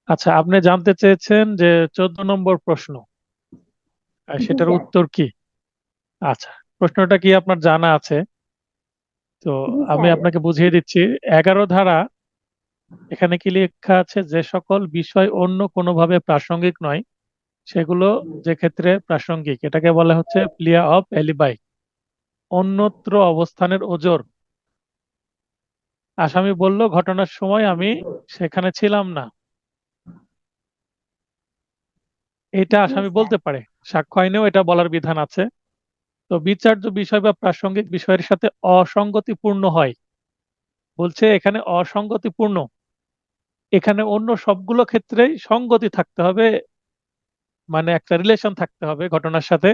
আচ্ছা, আপনি জানতে চেয়েছেন যে 14 নম্বর প্রশ্ন, জি সেটার স্যার। উত্তর কি? আচ্ছা, প্রশ্নটা কি আপনার জানা আছে? তো জি আমি স্যার। আপনাকে বুঝিয়ে দিচ্ছি। 11 ধারা, এখানে কি লেখা আছে, যে সকল বিষয় অন্য কোনোভাবে প্রাসঙ্গিক নয় সেগুলো যে ক্ষেত্রে প্রাসঙ্গিক, এটাকে বলা হচ্ছে প্লিয়া অফ এলিবাই, অন্যত্র অবস্থানের ওজোর। আসামি বলল, ঘটনার সময় আমি সেখানে ছিলাম না। এটা জি আসামি স্যার। বলতে পারে। সাক্ষ্য আইনেও এটা বলার বিধান আছে। তো বিচার্য বিষয় বা প্রাসঙ্গিক বিষয়ের সাথে অসঙ্গতিপূর্ণ হয়, বলছে এখানে অসঙ্গতিপূর্ণ। এখানে অন্য সবগুলো ক্ষেত্রেই সঙ্গতি থাকতে হবে, মানে একটা রিলেশন থাকতে হবে ঘটনার সাথে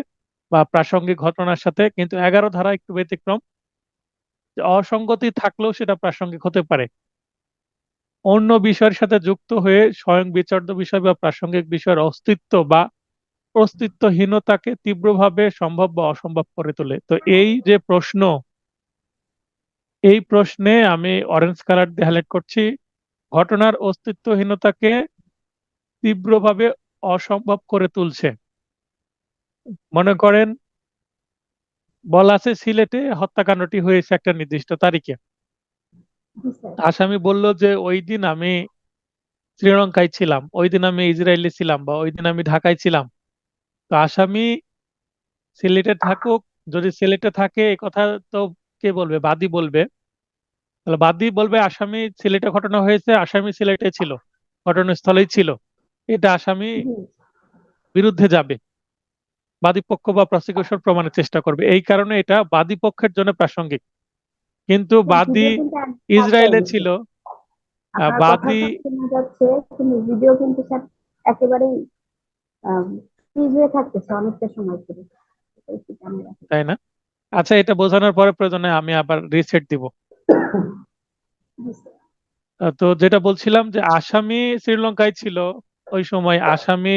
বা প্রাসঙ্গিক ঘটনার সাথে, কিন্তু 11 ধারা একটু ব্যতিক্রম। যে অসঙ্গতি থাকলেও সেটা প্রাসঙ্গিক হতে পারে। অন্য বিষয়ের সাথে যুক্ত হয়ে স্বয়ং বিচার্য বিষয় বা প্রাসঙ্গিক বিষয়ের অস্তিত্ব বা অস্তিত্বহীনতাকে তীব্রভাবে সম্ভব বা অসম্ভব করে তোলে। তো এই যে প্রশ্ন, এই প্রশ্নে আমি অরেঞ্জ কালার দিয়ে হাইলাইট করছি, ঘটনার অস্তিত্বহীনতাকে তীব্রভাবে অসম্ভব করে তুলছে। মনে করেন, বলা আছে সিলেটে হত্যাকাণ্ডটি হয়েছে একটা নির্দিষ্ট তারিখে। জি স্যার। আসামি বলল যে ওই দিন আমি শ্রীলঙ্কায় ছিলাম, ওই দিন আমি ইসরায়েলে ছিলাম, বা ওই দিন আমি ঢাকায় ছিলাম। তো আসামি সিলেটে থাকুক, যদি সিলেটে থাকে এই কথা, তো কে বলবে? বাদী বলবে। তাহলে বাদী বলবে আসামি সিলেটে ঘটনা হয়েছে, আসামি সিলেটে ছিল, ঘটনাস্থলেই ছিল। এটা আসামি জি। বিরুদ্ধে যাবে, বাদী পক্ষ বা প্রসিকিউশন প্রমাণের চেষ্টা করবে। এই কারণে এটা বাদী পক্ষের জন্য প্রাসঙ্গিক। কিন্তু স্যার, বাদী ভিডিও কিন্তু এক ইসরায়েলে জায়গায় ছিল, আপনার কথা বাদী, সব শোনা যাচ্ছে, কিন্তু ভিডিও কিন্তু স্যার একেবারেই ফ্রিজ হয়ে থাকতেছে অনেকটা সময় ধরে। এটা একটু জানিয়ে রাখুন। তাই না? আচ্ছা, এটা বোঝানোর পরে প্রয়োজনে আমি আবার রিসেট দিব। জি স্যার। তো যেটা বলছিলাম যে আসামি শ্রীলঙ্কায় ছিল, ওই সময় আসামি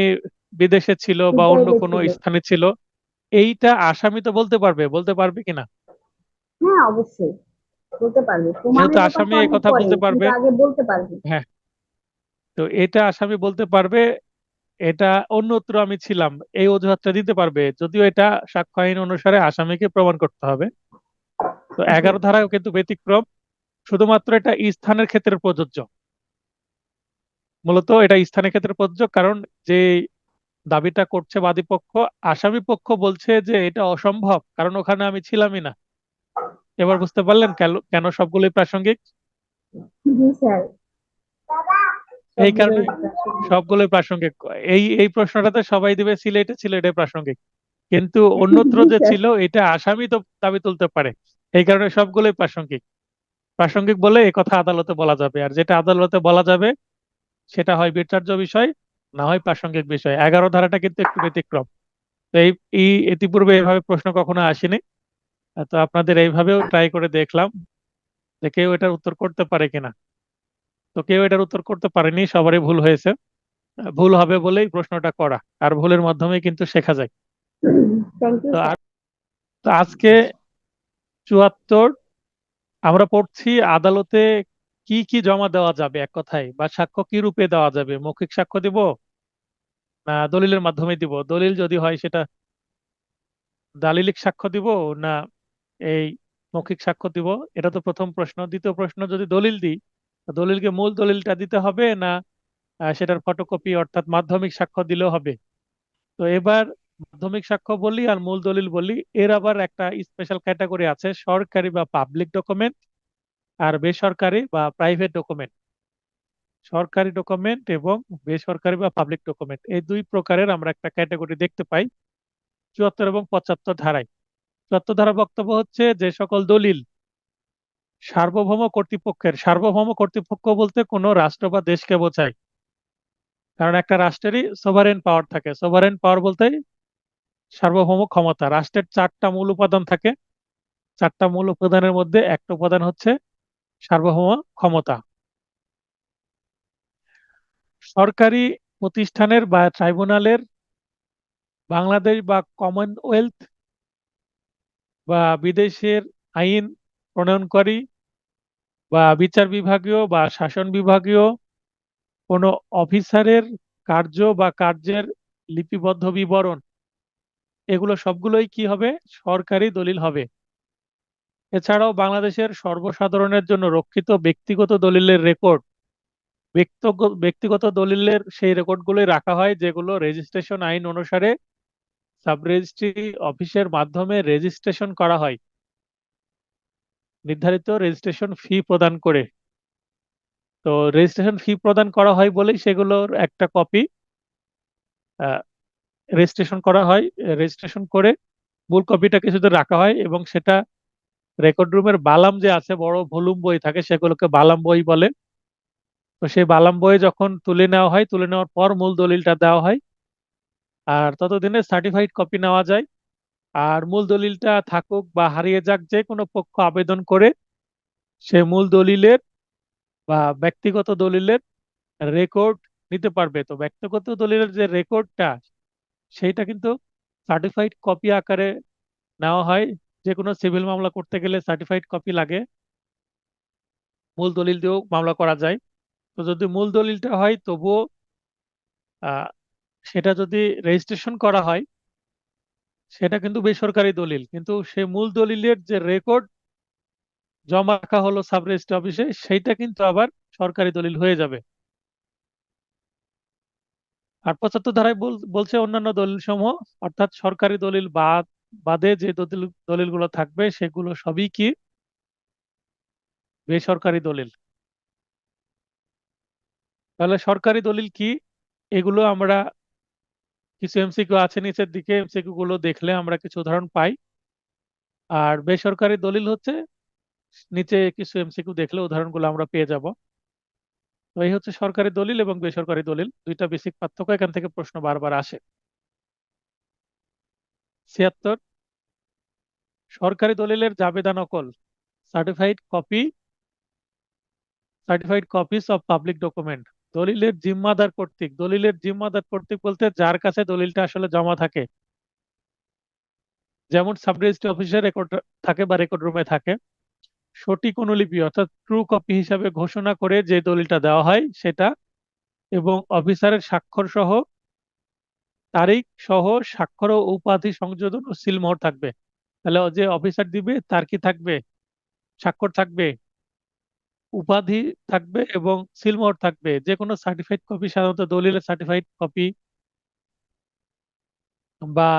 বিদেশে ছিল বা অন্য ইসরায়েলে কোনো ছিল। স্থানে ছিল, এইটা আসামি তো বলতে পারবে, বলতে পারবে কিনা? হ্যাঁ, অবশ্যই বলতে পারবে, যেহেতু প্রমাণের ব্যাপারটা আসামি এই অনেক কথা পরে, বলতে পারবে, কিন্তু আগে বলতে পারবে। হ্যাঁ, তো এটা আসামি বলতে পারবে, এটা অন্যত্র আমি ছিলাম, এই অজুহাতটা দিতে পারবে, যদিও এটা সাক্ষ্য আইন অনুসারে আসামিকে প্রমাণ করতে হবে। তো জি। 11 ধারাও কিন্তু ব্যতিক্রম, শুধুমাত্র এটা স্থানের ক্ষেত্রে প্রযোজ্য। মূলত এটা স্থানের ক্ষেত্রে প্রযোজ্য, কারণ যে দাবিটা করছে বাদী পক্ষ, আসামি পক্ষ বলছে যে এটা অসম্ভব, কারণ ওখানে আমি ছিলামই না। এবার বুঝতে পারলেন কেন কেন সবগুলোই প্রাসঙ্গিক? জি স্যার। এই সবগুলোই কারণে প্রাসঙ্গিক। সবগুলোই প্রাসঙ্গিক। এই এই প্রশ্নটাতে সবাই দিবে সিলেটে ছিল, এটাই প্রাসঙ্গিক। কিন্তু অন্যত্র জি যে স্যার। ছিল, এটা আসামি তো দাবি তুলতে পারে। এই কারণে সবগুলোই প্রাসঙ্গিক। প্রাসঙ্গিক বলে এই কথা আদালতে বলা যাবে, আর যেটা আদালতে বলা যাবে সেটা হয় বিচার্য বিষয়, না হয় প্রাসঙ্গিক বিষয়। 11 ধারাটা কিন্তু একটু ব্যতিক্রম। তো এই এই ইতিপূর্বে এভাবে প্রশ্ন কখনো আসেনি। তো আপনাদের এইভাবেও ট্রাই করে দেখলাম যে কেউ এটার উত্তর করতে পারে কিনা। তো কেউ এটার উত্তর করতে পারেনি, সবারই ভুল হয়েছে। ভুল হবে বলেই প্রশ্নটা করা, আর ভুলের মাধ্যমে কিন্তু শেখা যায়। থ্যাংক ইউ তো স্যার। তো আজকে 74 আমরা পড়ছি, আদালতে কি কি জমা দেওয়া যাবে, এক কথায়, বা সাক্ষ্য কি রূপে দেওয়া যাবে। মৌখিক সাক্ষ্য দিব না দলিলের মাধ্যমে দিব? দলিল যদি হয় সেটা দালিলিক সাক্ষ্য দিব, না এই মৌখিক সাক্ষ্য দিব? এটা তো প্রথম প্রশ্ন। দ্বিতীয় প্রশ্ন, যদি দলিল দিই, দলিলকে মূল দলিলটা দিতে হবে, না সেটার ফটোকপি অর্থাৎ মাধ্যমিক সাক্ষ্য দিলেও হবে? তো এবার মাধ্যমিক সাক্ষ্য বলি আর মূল দলিল বলি, এর আবার একটা স্পেশাল ক্যাটাগরি আছে, সরকারি বা পাবলিক ডকুমেন্ট আর বেসরকারি বা প্রাইভেট ডকুমেন্ট। সরকারি ডকুমেন্ট এবং বেসরকারি বা পাবলিক ডকুমেন্ট, এই দুই প্রকারের আমরা একটা ক্যাটাগরি দেখতে পাই 74 এবং 75 ধারায়। 74 ধারা বক্তব্য হচ্ছে, যে সকল দলিল সার্বভৌম কর্তৃপক্ষের, সার্বভৌম কর্তৃপক্ষ বলতে কোনো রাষ্ট্র বা দেশকে বোঝায়, কারণ একটা রাষ্ট্রেরই সোভারেন পাওয়ার থাকে। সোভারেন পাওয়ার বলতে সার্বভৌম ক্ষমতা। রাষ্ট্রের 4টা মূল উপাদান থাকে, 4টা মূল উপাদানের মধ্যে একটা উপাদান হচ্ছে সার্বভৌম ক্ষমতা। সরকারি প্রতিষ্ঠানের বা ট্রাইব্যুনালের, বাংলাদেশ বা কমনওয়েলথ বা বিদেশের আইন প্রণয়নকারী বা বিচার বিভাগীয় বা শাসন বিভাগীয় কোনো অফিসারের কার্য বা কার্যের লিপিবদ্ধ বিবরণ, এগুলো সবগুলোই কি হবে? সরকারি দলিল হবে। এছাড়াও বাংলাদেশের সর্বসাধারণের জন্য রক্ষিত ব্যক্তিগত দলিলের রেকর্ড, ব্যক্তিগত দলিলের সেই রেকর্ডগুলোই রাখা হয়, যেগুলো রেজিস্ট্রেশন আইন অনুসারে সাব রেজিস্ট্রি অফিসের মাধ্যমে রেজিস্ট্রেশন করা হয় নির্ধারিত রেজিস্ট্রেশন ফি প্রদান করে। তো রেজিস্ট্রেশন ফি প্রদান করা হয় বলেই সেগুলোর একটা কপি রেজিস্ট্রেশন করা হয়। রেজিস্ট্রেশন করে মূল কপিটা কিছুদিন রাখা হয় এবং সেটা রেকর্ড রুমের বালাম যে আছে, বড় ভলিউম বই থাকে, সেগুলোকে বালাম বই বলে। তো সেই বালাম বই যখন তুলে নেওয়া হয়, তুলে নেওয়ার পর মূল দলিলটা দেওয়া হয়, আর ততদিনে সার্টিফাইড কপি নেওয়া যায়। আর মূল দলিলটা থাকুক বা হারিয়ে যাক, যে কোনো পক্ষ আবেদন করে সে মূল দলিলের বা ব্যক্তিগত দলিলের রেকর্ড নিতে পারবে। তো ব্যক্তিগত দলিলের যে রেকর্ডটা, সেইটা কিন্তু সার্টিফাইড কপি আকারে নেওয়া হয়। যে কোনো সিভিল মামলা করতে গেলে সার্টিফাইড কপি লাগে, মূল দলিল দিয়েও মামলা করা যায়। তো যদি মূল দলিলটা হয় তবুও আহ, সেটা যদি রেজিস্ট্রেশন করা হয়, সেটা কিন্তু বেসরকারি দলিল, কিন্তু সে মূল দলিলের যে রেকর্ড জমা রাখা হলো সাব রেজিস্ট্রি অফিসে, সেইটা কিন্তু আবার সরকারি দলিল হয়ে যাবে। আর 75 ধারায় বলছে অন্যান্য দলিল সমূহ, অর্থাৎ সরকারি দলিল বাদে যে দলিলগুলো থাকবে সেগুলো সবই কি বেসরকারি দলিল। তাহলে সরকারি দলিল কি, এগুলো আমরা কিছু এমসিকিউ আছে নিচের দিকে, এমসিকিউ গুলো দেখলে আমরা কিছু উদাহরণ পাই। আর বেসরকারি দলিল হচ্ছে নিচে কিছু এমসিকিউ দেখলে উদাহরণগুলো আমরা পেয়ে যাব। তো এই হচ্ছে সরকারি দলিল এবং বেসরকারি দলিল, দুইটা বেসিক পার্থক্য, এখান থেকে প্রশ্ন বারবার আসে। 76, সরকারি দলিলের জাবেদা নকল, certified copy, certified copies of public document. দলিলের জিম্মাদার কর্তৃক বলতে যার কাছে দলিলটা আসলে জমা থাকে, যেমন সাব রেজিস্ট্রি অফিসে রেকর্ড থাকে বা রেকর্ড রুমে থাকে, সঠিক অনুলিপি অর্থাৎ ট্রু কপি হিসাবে ঘোষণা করে যে দলিলটা দেওয়া হয় সেটা, এবং অফিসারের স্বাক্ষর সহ, তারিখ সহ স্বাক্ষর ও উপাধি সংযোজন ও সিলমোহর থাকবে। তাহলে যে অফিসার দিবে তার কি থাকবে? স্বাক্ষর থাকবে, উপাধি থাকবে এবং সিলমোহর থাকবে। যে কোনো সার্টিফাইড কপি, সাধারণত দলিলের সার্টিফাইড কপি বা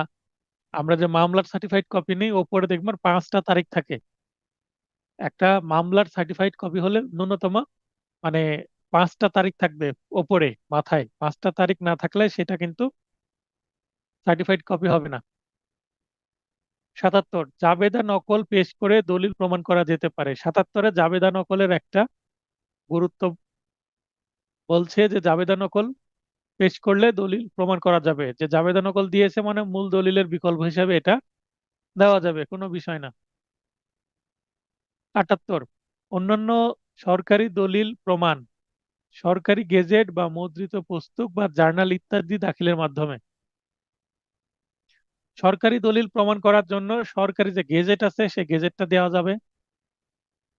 আমরা যে মামলার সার্টিফাইড কপি নিই, ওপরে দেখবেন 5টা তারিখ থাকে। একটা মামলার সার্টিফাইড কপি হলে ন্যূনতম মানে 5টা তারিখ থাকবে ওপরে, মাথায় 5টা তারিখ না থাকলে সেটা কিন্তু সার্টিফাইড কপি হবে না। 77, জাবেদা নকল পেশ করে দলিল প্রমাণ করা যেতে পারে। 77-এ জাবেদা নকলের একটা গুরুত্ব বলছে যে জাবেদা নকল পেশ করলে দলিল প্রমাণ করা যাবে, যে জাবেদা নকল দিয়েছে মানে মূল দলিলের বিকল্প হিসাবে এটা দেওয়া যাবে, কোনো বিষয় না। 78, অন্যান্য সরকারি দলিল প্রমাণ, সরকারি গেজেট বা মুদ্রিত পুস্তক বা জার্নাল ইত্যাদি দাখিলের মাধ্যমে। সরকারি দলিল প্রমাণ করার জন্য সরকারি যে গেজেট আছে সেই গেজেটটা দেওয়া যাবে,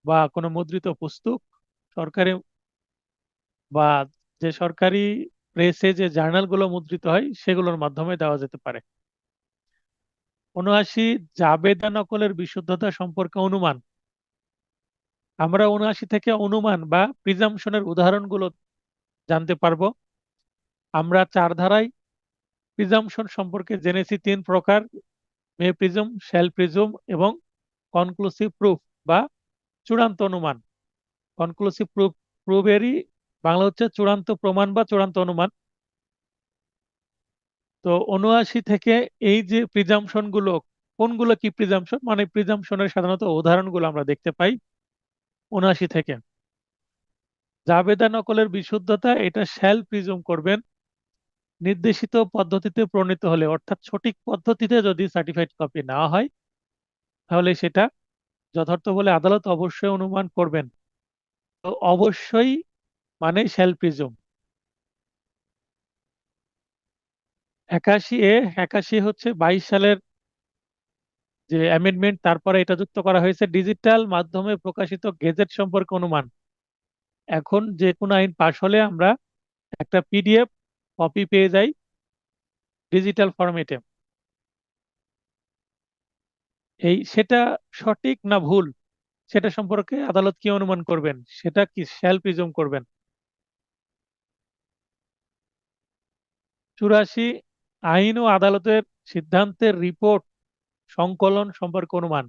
বা কোনো মুদ্রিত পুস্তক, সরকারি বা যে সরকারি প্রেসে যে জার্নালগুলো মুদ্রিত হয় সেগুলোর মাধ্যমে দেওয়া যেতে পারে। 79, জাবেদা নকলের বিশুদ্ধতা সম্পর্কে অনুমান। আমরা 79 থেকে অনুমান বা প্রিজাম্পশনের উদাহরণগুলো জানতে পারবো। আমরা 4 ধারায় প্রিজাম্পশন সম্পর্কে জেনেছি 3 প্রকার: মে প্রিজম, শ্যাল প্রিজম এবং কনক্লুসিভ প্রুফ বা চূড়ান্ত অনুমান। কনক্লুসিভ প্রুফেরই বাংলা হচ্ছে চূড়ান্ত প্রমাণ বা চূড়ান্ত অনুমান। তো 79 থেকে এই যে প্রিজাম্পশন গুলো, কোনগুলো কি প্রিজাম্পশন, মানে প্রিজাম্পশনের সাধারণত উদাহরণগুলো আমরা দেখতে পাই 79 থেকে। জাবেদা নকলের বিশুদ্ধতা, এটা শ্যাল প্রিজুম করবেন নির্দেশিত পদ্ধতিতে প্রণীত হলে, অর্থাৎ সঠিক পদ্ধতিতে যদি সার্টিফাইড কপি নেওয়া হয় তাহলে সেটা যথার্থ বলে আদালত অবশ্যই অনুমান করবেন। তো অবশ্যই মানে শ্যাল প্রিজুম। 81 হচ্ছে 22 সালের যে অ্যামেন্ডমেন্ট, তারপরে এটা যুক্ত করা হয়েছে ডিজিটাল মাধ্যমে প্রকাশিত গেজেট সম্পর্কে অনুমান। এখন যে কোনো আইন পাশ হলে আমরা একটা পিডিএফ কপি পেয়ে যাই ডিজিটাল ফরম্যাটে। সেটা সঠিক না ভুল সেটা সম্পর্কে আদালত কি অনুমান করবেন, সেটা কি শ্যাল প্রিজুম করবেন। 84 আইন ও আদালতের সিদ্ধান্তের রিপোর্ট সংকলন সম্পর্কে অনুমান,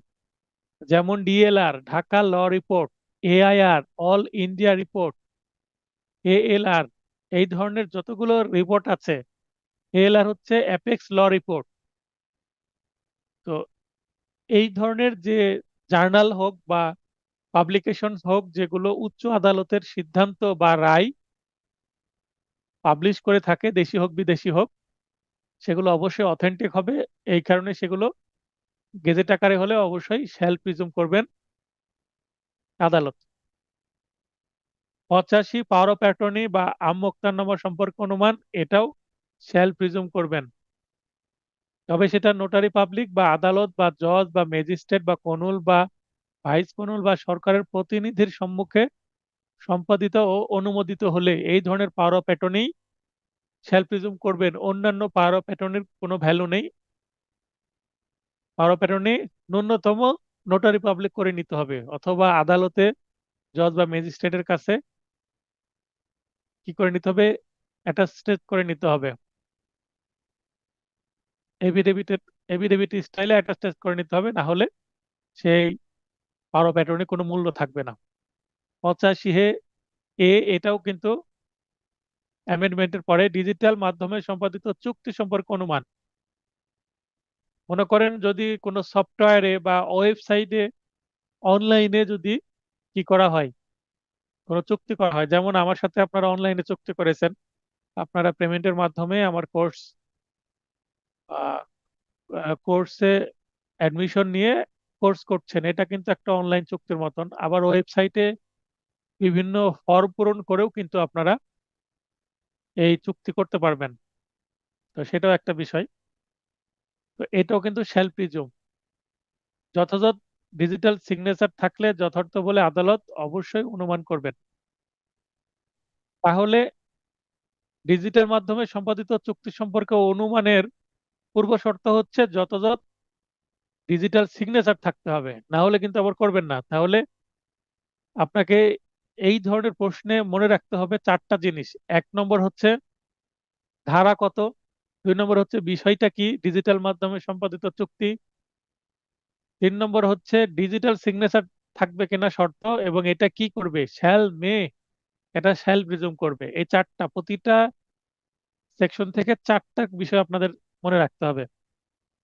যেমন DLR Dhaka law report, AIR all India report, ALR এই ধরনের যতগুলো রিপোর্ট আছে। এএলআর হচ্ছে অ্যাপেক্স ল রিপোর্ট। তো এই ধরনের যে জার্নাল হোক বা পাবলিকেশন হোক, যেগুলো উচ্চ আদালতের সিদ্ধান্ত বা রায় পাবলিশ করে থাকে, দেশি হোক বিদেশি হোক, সেগুলো অবশ্যই অথেন্টিক হবে। এই কারণে সেগুলো গেজেট আকারে হলে অবশ্যই শ্যাল প্রিজুম করবেন আদালত। 85 পাওয়ার অফ অ্যাটর্নি বা আম মোক্তারনামা সম্পর্কে অনুমান, এটাও শ্যাল প্রিজুম করবেন। তবে সেটা নোটারি পাবলিক বা আদালত বা জজ বা ম্যাজিস্ট্রেট বা কনুল বা ভাইস কনুল বা সরকারের প্রতিনিধির সম্মুখে সম্পাদিত ও অনুমোদিত হলে এই ধরনের পাওয়ার অফ অ্যাটর্নি শ্যাল প্রিজুম করবেন। অন্যান্য পাওয়ার অফ অ্যাটর্নির কোনো ভ্যালু নেই। পাওয়ার অফ অ্যাটর্নি ন্যূনতম নোটারি পাবলিক করে নিতে হবে, অথবা আদালতে জজ বা ম্যাজিস্ট্রেটের কাছে কি করে নিতে হবে, অ্যাটাস্টেড করে নিতে হবে। এফিডেভিটের এফিডেভিট স্টাইলে অ্যাটাস্টেড করে নিতে হবে, না হলে সেই পাওয়ার অফ অ্যাটর্নি কোনো মূল্য থাকবে না। 85 এটাও কিন্তু অ্যামেন্ডমেন্টের পরে ডিজিটাল মাধ্যমে সম্পাদিত চুক্তি সম্পর্কে অনুমান। মনে করেন যদি কোনো সফটওয়্যারে বা ওয়েবসাইটে অনলাইনে যদি কি করা হয়, কোনো চুক্তি করা হয়, যেমন আমার সাথে আপনারা অনলাইনে চুক্তি করেছেন, আপনারা পেমেন্টের মাধ্যমে আমার কোর্সে অ্যাডমিশন নিয়ে কোর্স করছেন, এটা কিন্তু একটা অনলাইন চুক্তির মতন। আবার ওয়েবসাইটে বিভিন্ন ফর্ম পূরণ করেও কিন্তু আপনারা এই চুক্তি করতে পারবেন। তো সেটাও একটা বিষয়। তো এটাও কিন্তু শ্যাল প্রিজুম। যথাযথ ডিজিটাল সিগনেচার থাকলে যথার্থ বলে আদালত অবশ্যই অনুমান করবেন। তাহলে ডিজিটাল মাধ্যমে সম্পাদিত চুক্তি সম্পর্কে অনুমানের পূর্ব শর্ত হচ্ছে যথাযথ ডিজিটাল সিগনেচার থাকতে হবে, না হলে কিন্তু আবার করবেন না। তাহলে আপনাকে এই ধরনের প্রশ্নে মনে রাখতে হবে চারটা জিনিস। 1 নম্বর হচ্ছে ধারা কত, 2 নম্বর হচ্ছে বিষয়টা কি ডিজিটাল মাধ্যমে সম্পাদিত চুক্তি, 3 নম্বর হচ্ছে ডিজিটাল সিগনেচার থাকবে কিনা শর্ত, এবং এটা কি করবে শ্যাল মে, এটা শ্যাল প্রিজুম করবে। এই চারটা, প্রতিটা সেকশন থেকে চারটা বিষয় আপনাদের মনে রাখতে হবে।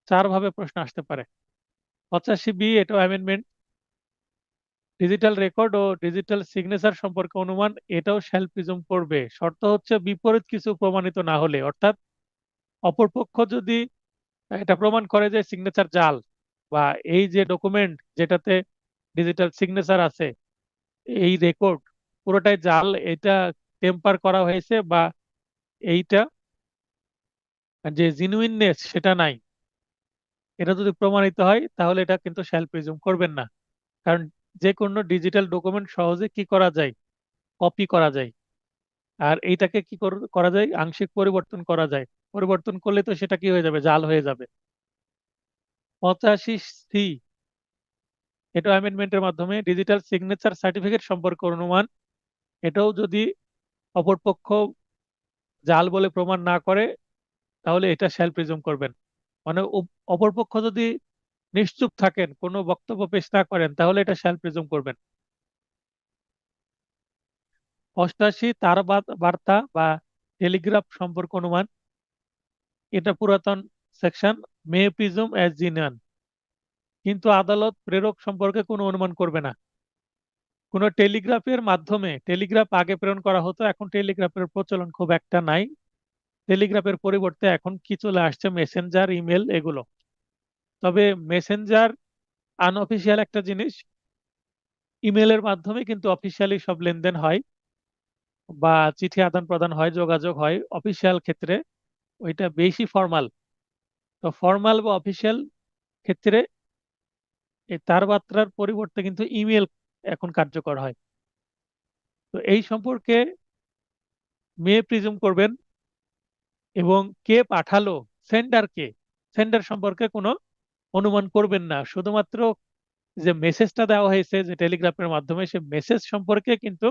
চার ভাবে প্রশ্ন আসতে পারে। 85 এটাও অ্যামেন্ডমেন্ট, ডিজিটাল রেকর্ড ও ডিজিটাল সিগনেচার সম্পর্কে অনুমান, এটাও শ্যাল প্রিজুম করবে। শর্ত হচ্ছে বিপরীত কিছু প্রমাণিত না হলে, অর্থাৎ অপরপক্ষ যদি এটা প্রমাণ করে যে সিগনেচার জাল, বা এই যে ডকুমেন্ট যেটাতে ডিজিটাল সিগনেচার আছে, এই রেকর্ড পুরোটাই জাল, এটা টেম্পার করা হয়েছে, বা এইটা যে জিনুইননেস সেটা নাই, এটা যদি প্রমাণিত হয় তাহলে এটা কিন্তু শ্যাল প্রিজুম করবেন না। কারণ যে কোনো ডিজিটাল ডকুমেন্ট সহজে কি করা যায়, কপি করা যায়। আর এইটাকে কি করা যায়, আংশিক পরিবর্তন করা যায়। পরিবর্তন করলে তো সেটা কি হয়ে যাবে, জাল হয়ে যাবে। 85 এটা অ্যামেন্ডমেন্টের মাধ্যমে ডিজিটাল সিগনেচার সার্টিফিকেট সম্পর্কে অনুমান, এটাও যদি অপরপক্ষ জাল বলে প্রমাণ না করে তাহলে এটা শ্যাল প্রিজুম করবেন। মানে অপরপক্ষ যদি নিশ্চুপ থাকেন, কোনো বক্তব্য পেশ না করেন, তাহলে এটা শ্যাল প্রিজুম করবেন। 88 তার বার্তা বা টেলিগ্রাফ সম্পর্ক অনুমান, এটা পুরাতন সেকশন, মে প্রিজুম অ্যাজ জিনিয়ান, কিন্তু আদালত প্রেরক সম্পর্কে কোনো অনুমান করবে না। কোনো টেলিগ্রাফের মাধ্যমে, টেলিগ্রাফ আগে প্রেরণ করা হতো, এখন টেলিগ্রাফের প্রচলন খুব একটা নাই। টেলিগ্রাফের পরিবর্তে এখন কি চলে আসছে, মেসেঞ্জার, ইমেল, এগুলো। তবে মেসেঞ্জার আনঅফিসিয়াল একটা জিনিস, ইমেলের মাধ্যমে কিন্তু অফিসিয়ালি সব লেনদেন হয়, বা চিঠি আদান প্রদান হয়, যোগাযোগ হয়। অফিসিয়াল ক্ষেত্রে ওইটা বেশি ফর্মাল। তো ফর্মাল বা অফিসিয়াল ক্ষেত্রে এই তারমাত্রার পরিবর্তে কিন্তু ইমেল এখন কার্যকর হয়। তো এই সম্পর্কে মে প্রিজুম করবেন, এবং কে পাঠালো, সেন্ডার কে, সেন্ডার সম্পর্কে কোনো অনুমান করবেন না। শুধুমাত্র যে মেসেজটা দেওয়া হয়েছে যে টেলিগ্রাফের মাধ্যমে, সে মেসেজ সম্পর্কে কিন্তু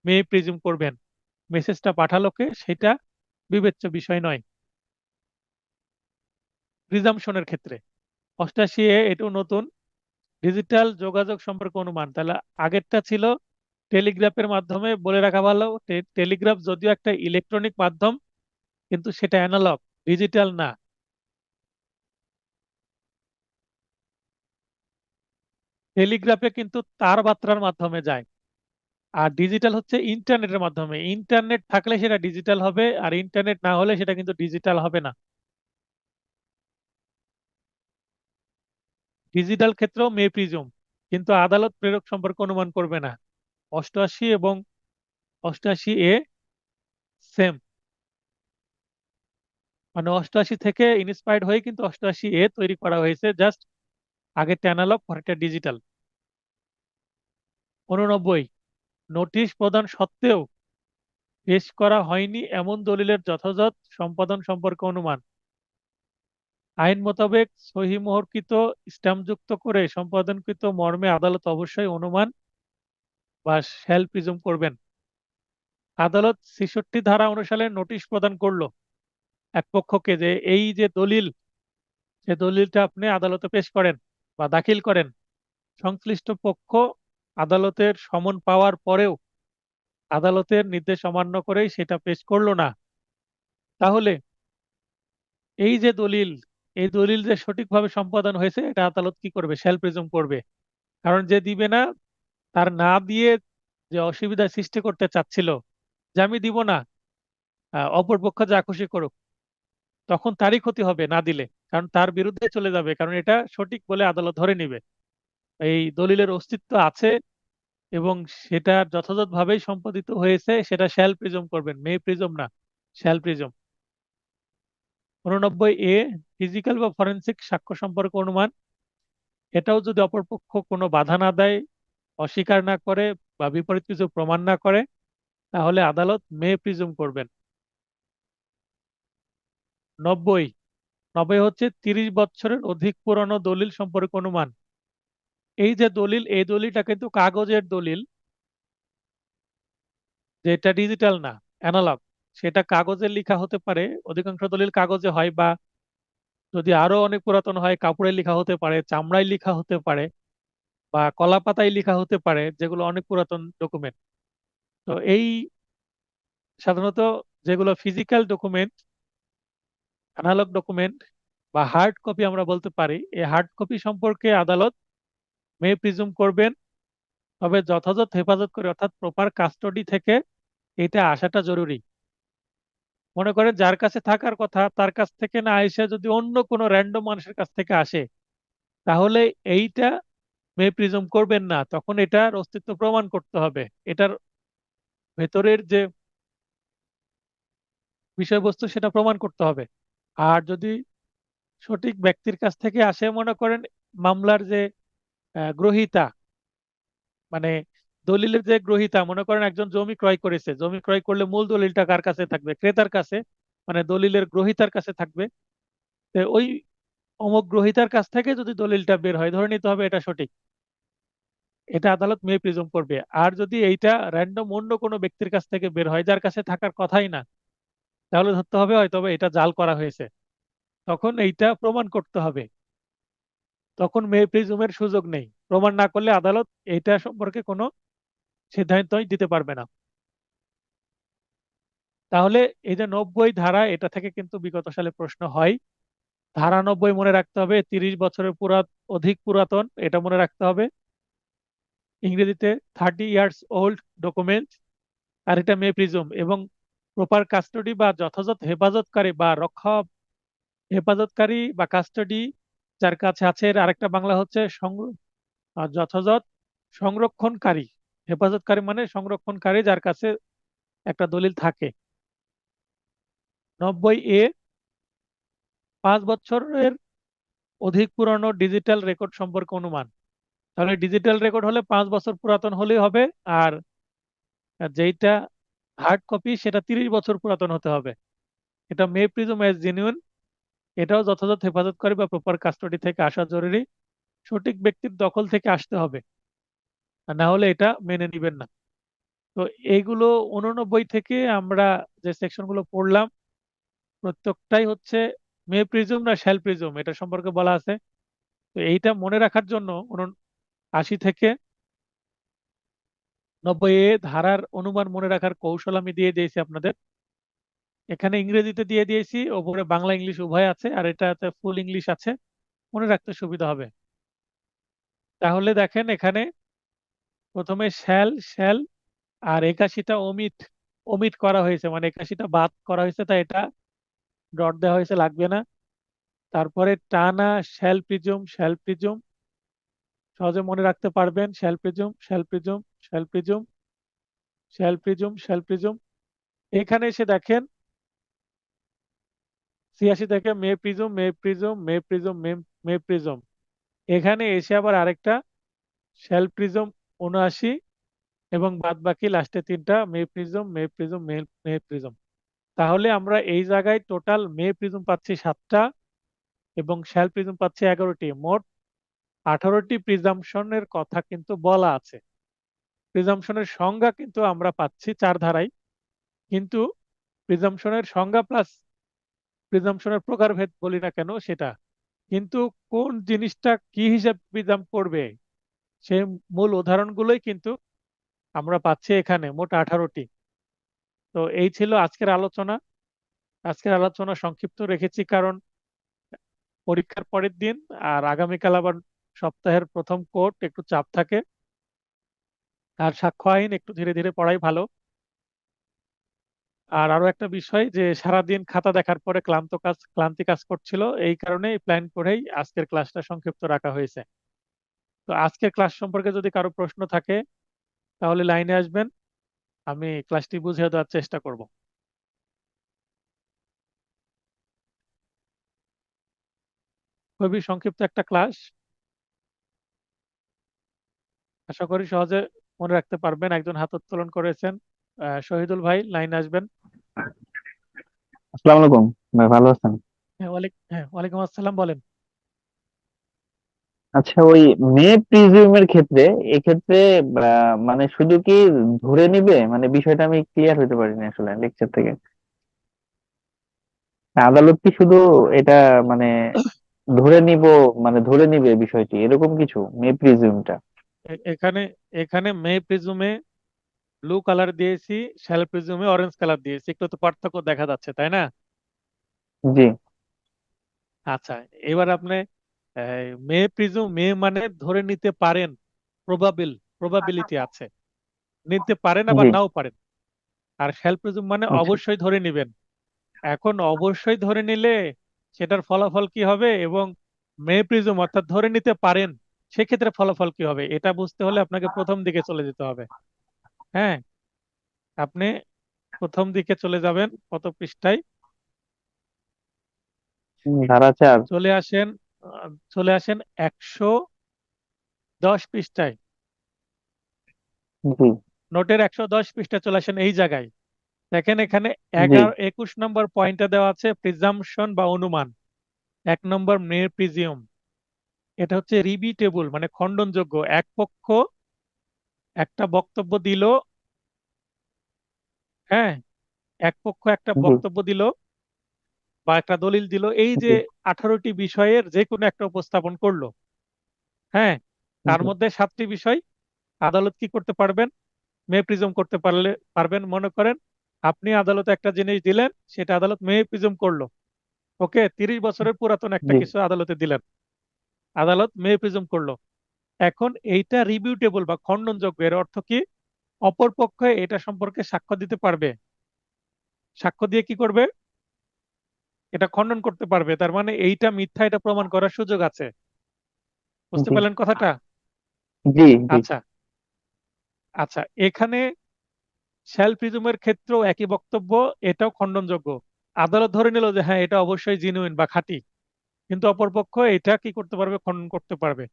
মে প্রিজুম করবেন। মেসেজটা পাঠালো কে সেটা বিবেচ্য বিষয় নয় প্রিজাম্পশনের ক্ষেত্রে। 88 এটাও নতুন, ডিজিটাল যোগাযোগ সম্পর্কে অনুমান। তাহলে আগেরটা ছিল টেলিগ্রাফের মাধ্যমে। বলে রাখা ভালো, টেলিগ্রাফ যদিও একটা ইলেকট্রনিক মাধ্যম, কিন্তু সেটা অ্যানালগ, ডিজিটাল না। টেলিগ্রাফে কিন্তু তারবার্তার মাধ্যমে যায়, আর ডিজিটাল হচ্ছে ইন্টারনেটের মাধ্যমে। ইন্টারনেট থাকলে সেটা ডিজিটাল হবে, আর ইন্টারনেট না হলে সেটা কিন্তু ডিজিটাল হবে না। ডিজিটাল ক্ষেত্রেও মে প্রিজম, কিন্তু আদালত প্রেরক সম্পর্কে অনুমান করবে না। 88 এবং 88 সেম, মানে 88 থেকে ইন্সপায়ার্ড হয়ে কিন্তু 88 তৈরি করা হয়েছে, জাস্ট আগেরটা অ্যানালগ পরেরটা ডিজিটাল। 89 নোটিশ প্রদান সত্ত্বেও পেশ করা হয়নি এমন দলিলের যথাযথ সম্পাদন সম্পর্কে অনুমান। আইন মোতাবেক সহি মোহরকৃত স্ট্যাম্পযুক্ত করে সম্পাদনকৃত মর্মে আদালত অবশ্যই অনুমান বা শ্যাল প্রিজুম করবেন। আদালত 66 ধারা অনুসারে নোটিশ প্রদান করলো এক পক্ষকে যে এই যে দলিল, সে দলিলটা আপনি আদালতে পেশ করেন বা দাখিল করেন। সংশ্লিষ্ট পক্ষ আদালতের সমন পাওয়ার পরেও আদালতের নির্দেশ অমান্য করেই সেটা পেশ করলো না, তাহলে এই যে দলিল, এই দলিল যে সঠিকভাবে সম্পাদন হয়েছে এটা আদালত কি করবে? শ্যাল প্রিজুম করবে। কারণ যে দিবে না, তার না দিয়ে যে অসুবিধা সৃষ্টি করতে চাচ্ছিল যে আমি দিব না, অপর পক্ষ যা খুশি করুক, তখন তারই ক্ষতি হবে না দিলে। কারণ তার বিরুদ্ধে চলে যাবে, কারণ এটা সঠিক বলে আদালত ধরে নিবে। এই দলিলের অস্তিত্ব আছে এবং সেটা যথাযথভাবেই সম্পাদিত হয়েছে, সেটা শ্যাল প্রিজম করবেন, মে প্রিজম না, শ্যাল প্রিজম। 89 ফিজিক্যাল বা ফরেনসিক সাক্ষ্য সম্পর্কে অনুমান। এটাও যদি অপরপক্ষ কোনো বাধা না দেয়, অস্বীকার না করে বা বিপরীত কিছু প্রমাণ না করে, তাহলে আদালত মে প্রিজুম করবেন। 90 90 হচ্ছে 30 বছরের অধিক পুরনো দলিল সম্পর্কে অনুমান। এই যে দলিল, এই দলিলটা কিন্তু কাগজের দলিল, যেটা ডিজিটাল না, অ্যানালগ। সেটা কাগজে লেখা হতে পারে, অধিকাংশ দলিল কাগজে হয়, বা যদি আরো অনেক পুরাতন হয় কাপড়ে লেখা হতে পারে, চামড়ায় লেখা হতে পারে, বা কলা পাতায় লেখা হতে পারে, যেগুলো অনেক পুরাতন ডকুমেন্ট। তো এই সাধারণত যেগুলো ফিজিক্যাল ডকুমেন্ট, অ্যানালগ ডকুমেন্ট বা হার্ড কপি আমরা বলতে পারি, এই হার্ড কপি সম্পর্কে আদালত মে প্রিজুম করবেন। তবে যথাযথ হেফাজত করে, অর্থাৎ প্রপার কাস্টডি থেকে এটা আসাটা জরুরি। মনে করেন যার কাছে থাকার কথা তার কাছ থেকে না এসে যদি অন্য কোনো র্যান্ডম মানুষের কাছ থেকে আসে, তাহলে এইটা মে প্রিজুম করবেন না। তখন এটার অস্তিত্ব প্রমাণ করতে হবে, এটার ভেতরের যে বিষয়বস্তু সেটা প্রমাণ করতে হবে। আর যদি সঠিক ব্যক্তির কাছ থেকে আসে, মনে করেন মামলার যে গ্রহীতা, মানে দলিলের যে গ্রহীতা, মনে করেন একজন জমি ক্রয় করেছে, জমি ক্রয় করলে মূল দলিলটা কার কাছে থাকবে? ক্রেতার কাছে, মানে দলিলের গ্রহীতার কাছে থাকবে। তো ওই অমুক গ্রহীতার কাছ থেকে যদি দলিলটা বের হয়, ধরে নিতে হবে এটা সঠিক, এটা আদালত মে প্রিজুম করবে। আর যদি এইটা র্যান্ডম অন্য কোনো ব্যক্তির কাছ থেকে বের হয় যার কাছে থাকার কথাই না, তাহলে ধরতে হবে হয়তো বা এটা জাল করা হয়েছে, তখন এইটা প্রমাণ করতে হবে। তখন মে প্রিজুমের সুযোগ নেই, প্রমাণ না করলে আদালত এইটা সম্পর্কে কোনো সিদ্ধান্তই দিতে পারবে না। তাহলে এই যে 90 ধারা, এটা থেকে কিন্তু বিগত সালে প্রশ্ন হয়। ধারা 90 মনে রাখতে হবে, 30 বছরের অধিক পুরাতন, এটা মনে রাখতে হবে। ইংরেজিতে 30 ইয়ার্স ওল্ড ডকুমেন্ট, আর এটা মে প্রিজুম। এবং প্রপার কাস্টডি বা যথাযথ হেফাজতকারী বা রক্ষা, হেফাজতকারী বা কাস্টডি যার কাছে আছে, এর আরেকটা বাংলা হচ্ছে যথাযথ সংরক্ষণকারী। হেফাজতকারী মানে সংরক্ষণকারী, যার কাছে একটা দলিল থাকে। 90 5 বছরের অধিক পুরানো ডিজিটাল রেকর্ড সম্পর্কে অনুমান। তাহলে ডিজিটাল রেকর্ড হলে 5 বছর পুরাতন হলেই হবে, আর যেইটা হার্ড কপি সেটা 30 বছর পুরাতন হতে হবে। এটা মে প্রিজম এজ জেনুইন, এটাও যথাযথ হেফাজতকারী বা প্রপার কাস্টডি থেকে আসা জরুরি, সঠিক ব্যক্তির দখল থেকে আসতে হবে, আর না হলে এটা মেনে নিবেন না। তো এইগুলো 89 থেকে আমরা যে সেকশনগুলো পড়লাম প্রত্যেকটাই হচ্ছে মে প্রিজম না শ্যাল প্রিজম এটা সম্পর্কে বলা আছে। তো এইটা মনে রাখার জন্য 80 থেকে 90 এ ধারার অনুমান মনে রাখার কৌশল আমি দিয়ে দিয়েছি আপনাদের। এখানে ইংরেজিতে দিয়ে দিয়েছি, ওপরে বাংলা ইংলিশ উভয় আছে, আর এটাতে ফুল ইংলিশ আছে, মনে রাখতে সুবিধা হবে। তাহলে দেখেন এখানে প্রথমে শ্যাল শ্যাল আর 81টা অমিট অমিট করা হয়েছে, মানে 81টা বাদ করা হয়েছে, তাই এটা ডট দেওয়া হয়েছে, লাগবে না। তারপরে টানা শ্যাল প্রিজম শ্যাল প্রিজম, সহজে মনে রাখতে পারবেন, shall prism shall prism shall prism shall prism shall prism. এখানে এসে দেখেন 86 থেকে মে প্রিজম মে প্রিজম মে প্রিজম মে মে প্রিজম। এখানে এসে আবার আরেকটা শ্যাল প্রিজম 79, এবং বাদ বাকি লাস্টে তিনটা মে প্রিজম মে প্রিজম মে মে প্রিজম। তাহলে আমরা এই জায়গায় টোটাল মে প্রিজম পাচ্ছি 7টা এবং শ্যাল প্রিজম পাচ্ছি 11টি, মোট 18টি প্রিজাম্পশনের কথা কিন্তু বলা আছে। প্রিজাম্পশনের সংজ্ঞা কিন্তু আমরা পাচ্ছি 4 ধারায়, কিন্তু প্রিজাম্পশনের সংজ্ঞা প্লাস প্রিজাম্পশনের প্রকারভেদ বলি না কেন সেটা, কিন্তু কোন জিনিসটা কি হিসাবে প্রিজাম্প করবে সেই মূল উদাহরণগুলোই কিন্তু আমরা পাচ্ছি এখানে, মোট 18টি। তো এই ছিল আজকের আলোচনা। আজকের আলোচনা সংক্ষিপ্ত রেখেছি কারণ পরীক্ষার পরের দিন, আর আগামীকাল আবার সপ্তাহের প্রথম কোর্ট, একটু চাপ থাকে। আর সাক্ষ্য আইন একটু ধীরে ধীরে পড়াই ভালো। আর আরো একটা বিষয় যে সারাদিন খাতা দেখার পরে ক্লান্তি কাজ করছিল, এই কারণে প্ল্যান করেই আজকের ক্লাসটা সংক্ষিপ্ত রাখা হয়েছে। তো আজকের ক্লাস সম্পর্কে যদি কারো প্রশ্ন থাকে তাহলে লাইনে আসবেন, আমি ক্লাসটি বুঝিয়ে দেওয়ার চেষ্টা করব। খুবই সংক্ষিপ্ত একটা ক্লাস, আশা করি সহজে মনে রাখতে পারবেন। একজন হাত উত্তোলন করেছেন, শহীদুল ভাই, লাইন আসবেন। আসসালামু আলাইকুম ভাই, ভালো আছেন? হ্যাঁ, ওয়ালাইকুম আসসালাম, বলেন। আচ্ছা, ওই মে প্রিজিউমের ক্ষেত্রে এক্ষেত্রে মানে শুধু কি ধরে নিবে, মানে বিষয়টা আমি ক্লিয়ার হতে পারিনি আসলে লেকচার থেকে। আদালত কি শুধু এটা মানে ধরে নিব, মানে ধরে নিবে বিষয়টি, এরকম কিছু মে প্রিজিউমটা? এখানে এখানে মে প্রিজমে ব্লু কালার দিয়েছি, শ্যাল প্রিজমে অরেঞ্জ কালার দিয়েছি, একটু তো পার্থক্য দেখা যাচ্ছে তাই না? জি। আচ্ছা, এবার আপনি মে প্রিজম, মে মানে ধরে নিতে পারেন, প্রবাবিল, প্রবাবিলিটি আছে, নিতে পারেন আবার জি। নাও পারেন। আর শ্যাল প্রিজম মানে আচ্ছা। অবশ্যই ধরে নিবেন। এখন অবশ্যই ধরে নিলে সেটার ফলাফল কি হবে, এবং মে প্রিজম অর্থাৎ ধরে নিতে পারেন সেক্ষেত্রে ফলাফল কি হবে, এটা বুঝতে হলে আপনাকে প্রথম দিকে চলে যেতে হবে। হ্যাঁ, আপনি প্রথম দিকে চলে যাবেন, কত পৃষ্ঠায় ধারা 4। চলে আসেন, চলে আসেন 110 পৃষ্ঠায়, জি। নোটের 110 পৃষ্ঠায় চলে আসেন, এই জায়গায় দেখেন এখানে জি। 21 নম্বর পয়েন্টে দেওয়া আছে প্রিজাম্পশন বা অনুমান। 1 নম্বর মে প্রিজিউম, এটা হচ্ছে রিবিটেবল মানে খণ্ডনযোগ্য। এক পক্ষ একটা বক্তব্য দিল, হ্যাঁ, এক পক্ষ একটা জি। বক্তব্য দিল বা একটা দলিল দিল, এই যে জি। 18টি বিষয়ের যে কোনো একটা উপস্থাপন করলো, হ্যাঁ, তার জি। মধ্যে 7টি বিষয় আদালত কি করতে পারবেন, মে প্রিজম করতে পারলে পারবেন। মনে করেন আপনি আদালতে একটা জিনিস দিলেন, সেটা আদালত মে প্রিজম করলো, ওকে, 30 বছরের পুরাতন একটা জি। কিছু আদালতে দিলেন, আদালত মে প্রিজম করলো। এখন এইটা রিবিউটেবল বা খণ্ডনযোগ্য, এর অর্থ কি, অপর পক্ষ এটা সম্পর্কে সাক্ষ্য দিতে পারবে, সাক্ষ্য দিয়ে কি করবে, এটা খণ্ডন করতে পারবে, তার মানে এইটা মিথ্যা, এটা প্রমাণ করার সুযোগ আছে। বুঝতে জি। পারলেন কথাটা? জি। জি। আচ্ছা, আচ্ছা, এখানে শ্যাল প্রিজমের ক্ষেত্রেও একই বক্তব্য, এটাও খণ্ডনযোগ্য। আদালত ধরে নিল যে হ্যাঁ এটা অবশ্যই জেনুইন বা খাঁটি, কিন্তু অপরপক্ষ এটা কি করতে পারবে, খণ্ডন করতে পারবে।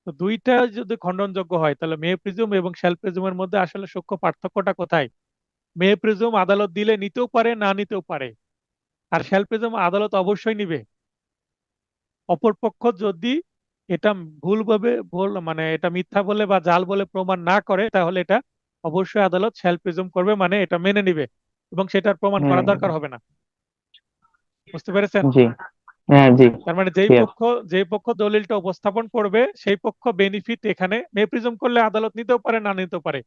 তো দুইটা যদি খণ্ডনযোগ্য হয় তাহলে মে প্রিজম এবং শ্যাল প্রিজমের মধ্যে আসলে সূক্ষ্ম পার্থক্যটা কোথায়? মে প্রিজম আদালত দিলে নিতেও পারে, না নিতেও পারে, আর শ্যাল প্রিজম আদালত অবশ্যই নিবে। অপরপক্ষ যদি এটা ভুল মানে এটা মিথ্যা বলে বা জাল বলে প্রমাণ না করে, তাহলে এটা অবশ্যই আদালত শ্যাল প্রিজম করবে, মানে এটা মেনে নিবে এবং সেটার প্রমাণ করা হুম। দরকার হবে না। বুঝতে পেরেছেন? জি। হ্যাঁ, জি। তার মানে ক্লিয়ার। যেই পক্ষ দলিলটা উপস্থাপন করবে সেই পক্ষ বেনিফিট এখানে মে প্রিজম করলে আদালত নিতেও পারে, না নিতেও পারে।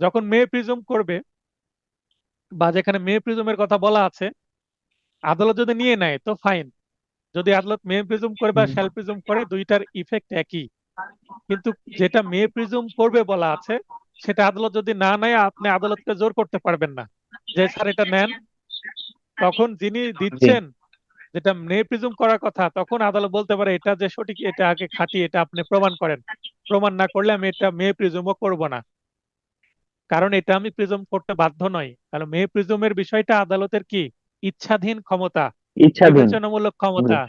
যখন মে প্রিজম করবে বা যেখানে মে প্রিজমের কথা বলা আছে, আদালত যদি নিয়ে নেয় তো ফাইন। যদি আদালত মে প্রিজম করে বা হুম। শ্যাল প্রিজম করে, দুইটার ইফেক্ট একই। কিন্তু যেটা মে প্রিজম করবে বলা আছে, সেটা আদালত যদি না নেয়, আপনি আদালতকে জোর করতে পারবেন না যে স্যার এটা নেন। তখন যিনি জি। দিচ্ছেন, যেটা মে প্রিজম করার কথা, তখন আদালত বলতে পারে এটা যে সঠিক, এটা আগে খাঁটি, এটা আপনি প্রমাণ করেন। প্রমাণ না করলে আমি এটা মে প্রিজমও করব না, কারণ এটা আমি প্রিজম করতে বাধ্য নই। কারণ মে প্রিজমের বিষয়টা আদালতের কি, ইচ্ছাধীন ক্ষমতা, ইচ্ছাধীন। বিবেচনামূলক জি। ক্ষমতা।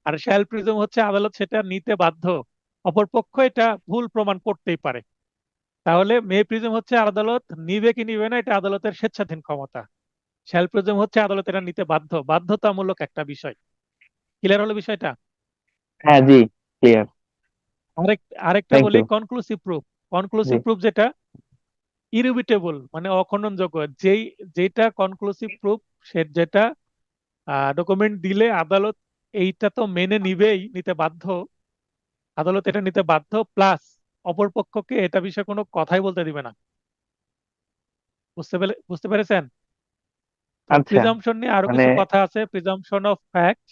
আর শ্যাল প্রিজম হচ্ছে আদালত সেটা নিতে বাধ্য, অপরপক্ষ এটা ভুল প্রমাণ করতেই পারে। তাহলে মে প্রিজম হচ্ছে আদালত নিবে কি নিবে না, এটা আদালতের স্বেচ্ছাধীন ক্ষমতা। শ্যাল প্রিজম হচ্ছে আদালত এটা নিতে বাধ্য, বাধ্যতামূলক একটা বিষয়। ক্লিয়ার হলো বিষয়টা? হ্যাঁ, জি। ক্লিয়ার। আরেক আরেকটা থ্যাংক বলি, ইউ। Conclusive proof. জি। কনক্লুসিভ প্রুফ যেটা ইরিবিটেবল, মানে অখণ্ডনযোগ্য, যেটা কনক্লুসিভ প্রুফ, সে যেটা ডকুমেন্ট দিলে আদালত এইটা তো মেনে নিবেই, নিতে বাধ্য, আদালত এটা নিতে বাধ্য, প্লাস অপর পক্ষকে এটা বিষয়ে কোনো কথাই বলতে দিবে না। বুঝতে পেরেছেন? তো আচ্ছা। প্রিজাম্পশন নিয়ে আরো মানে কিছু কথা আছে। Presumption of fact,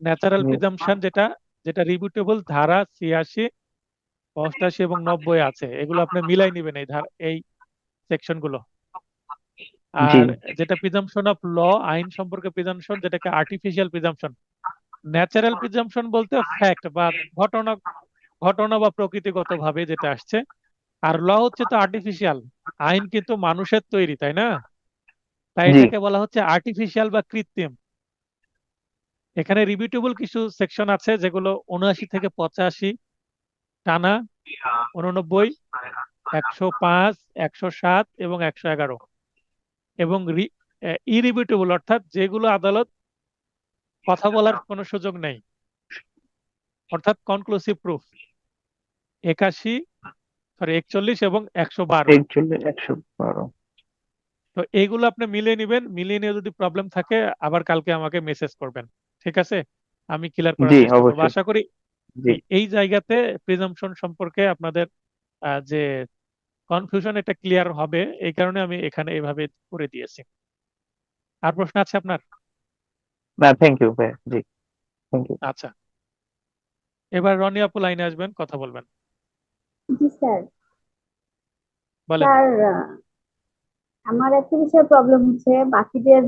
natural G. Presumption, যেটা রিবিউটেবল ধারা 86, 88 এবং 90 আছে। এগুলো আপনি মিলাই নিবেন, এই সেকশন গুলো। জি। আর যেটা প্রিজাম্পশন অফ ল, আইন সম্পর্কে প্রিজাম্পশন, যেটাকে আর্টিফিশিয়াল প্রিজাম্পশন। ন্যাচারাল প্রিজাম্পশন বলতে ফ্যাক্ট বা ঘটনা, ঘটনা বা প্রকৃতিগত ভাবে যেটা আসছে। আর ল হচ্ছে তো আর্টিফিশিয়াল, আইন কিন্তু মানুষের তৈরি, তাই না? তাই জি। এটাকে বলা হচ্ছে আর্টিফিশিয়াল বা কৃত্রিম। এখানে রিপিটেবল কিছু সেকশন আছে যেগুলো 79 থেকে 85, টানা 89, 105, 107 এবং 111। এবং ইরিপিটেবল অর্থাৎ যেগুলো আদালত কথা বলার কোনো সুযোগ নেই, অর্থাৎ কনক্লুসিভ প্রুফ, 41 এবং 112। 41, 112। তো এইগুলো আপনি মিলিয়ে নিবেন, মিলিয়ে নিয়ে যদি প্রবলেম থাকে আবার কালকে আমাকে মেসেজ করবেন। ঠিক আছে? আমি ক্লিয়ার করার জি, চেষ্টা করবো। অবশ্যই। আশা করি জি। এই জায়গাতে প্রিজাম্পশন সম্পর্কে আপনাদের যে কনফিউশন, এটা ক্লিয়ার হবে। এই কারণে আমি এখানে এভাবে করে দিয়েছি। আর প্রশ্ন আছে আপনার? না, থ্যাংক ইউ ভাই। জি। Thank you. আচ্ছা, এবার রনি আপু লাইনে আসবেন, কথা বলবেন। জি স্যার। বলেন। স্যার, আমার একটা বিষয়ে প্রবলেম হচ্ছে, বাকিদের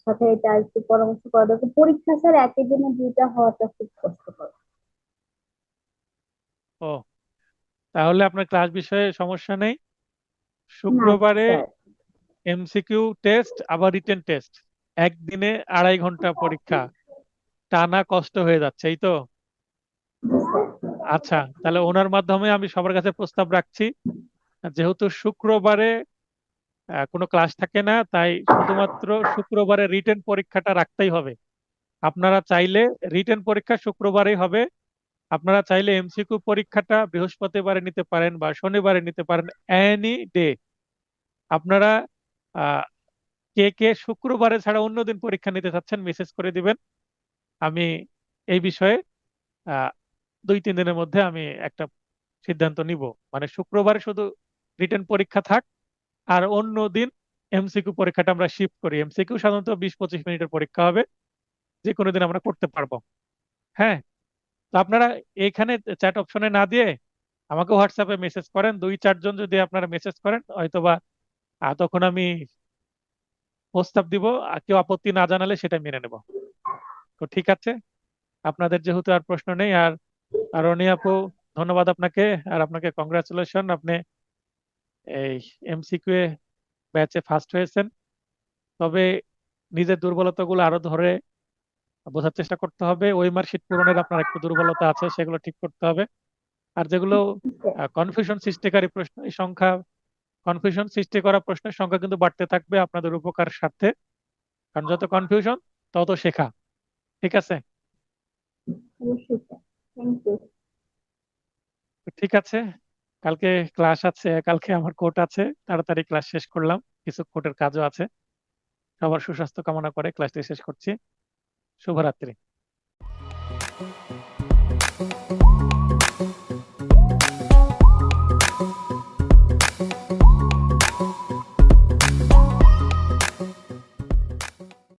সাথে এটা একটু পরামর্শ করা দরকার। পরীক্ষা স্যার একই দিনে দুইটা হওয়াটা খুব কষ্টকর। ও, তাহলে আপনার ক্লাস বিষয়ে সমস্যা নেই। না শুক্রবারে স্যার। এমসিকিউ টেস্ট আবার রিটেন টেস্ট, একদিনে 2.5 ঘন্টা পরীক্ষা, টানা কষ্ট হয়ে যাচ্ছে, এই তো। আচ্ছা, তাহলে ওনার মাধ্যমে আমি সবার কাছে প্রস্তাব রাখছি, যেহেতু শুক্রবারে কোনো ক্লাস থাকে না, তাই শুধুমাত্র শুক্রবারে রিটেন পরীক্ষাটা রাখতেই হবে। আপনারা চাইলে রিটেন পরীক্ষা শুক্রবারেই হবে। আপনারা চাইলে এমসিকিউ পরীক্ষাটা বৃহস্পতিবারে নিতে পারেন বা শনিবারে নিতে পারেন, এনি ডে। আপনারা আহ, কে কে শুক্রবারে ছাড়া অন্য দিন পরীক্ষা নিতে চাচ্ছেন মেসেজ করে দিবেন। আমি এই বিষয়ে আহ 2-3 দিনের মধ্যে আমি একটা সিদ্ধান্ত নিব। মানে শুক্রবারে শুধু রিটেন পরীক্ষা থাক, আর অন্য দিন এমসিকিউ পরীক্ষাটা আমরা শিফট করি। এমসিকিউ সাধারণত 20-25 মিনিটের পরীক্ষা হবে, যে কোনো দিন আমরা করতে পারবো। হ্যাঁ, তো আপনারা এইখানে চ্যাট অপশনে না দিয়ে আমাকে হোয়াটসঅ্যাপে মেসেজ করেন। 2-4 জন যদি আপনারা মেসেজ করেন, হয়তোবা তখন আমি প্রস্তাব দিব, আর কেউ আপত্তি না জানালে সেটা মেনে নেব। তো ঠিক আছে, আপনাদের যেহেতু আর প্রশ্ন নেই, আর রনি আপু, ধন্যবাদ আপনাকে। আর আপনাকে কংগ্রাচুলেশন, আপনি এই এমসিকিউ ব্যাচে ফার্স্ট হয়েছেন। তবে নিজের দুর্বলতাগুলো আরো ধরে বোঝার চেষ্টা করতে হবে। ওএমআর শিট পূরণের আপনার একটু দুর্বলতা আছে, সেগুলো ঠিক করতে হবে। আর যেগুলো কনফিউশন সৃষ্টিকারী প্রশ্ন, এই সংখ্যা কনফিউশন সৃষ্টি করা প্রশ্নের সংখ্যা কিন্তু বাড়তে থাকবে আপনাদের উপকার স্বার্থে, কারণ যত কনফিউশন তত শেখা। ঠিক আছে? অবশ্যই স্যার, থ্যাংক ইউ। তো ঠিক আছে, কালকে ক্লাস আছে, কালকে আমার কোর্ট আছে, তাড়াতাড়ি ক্লাস শেষ করলাম, কিছু কোর্টের কাজও আছে। সবার সুস্বাস্থ্য কামনা করে ক্লাসটি শেষ করছি। শুভরাত্রি।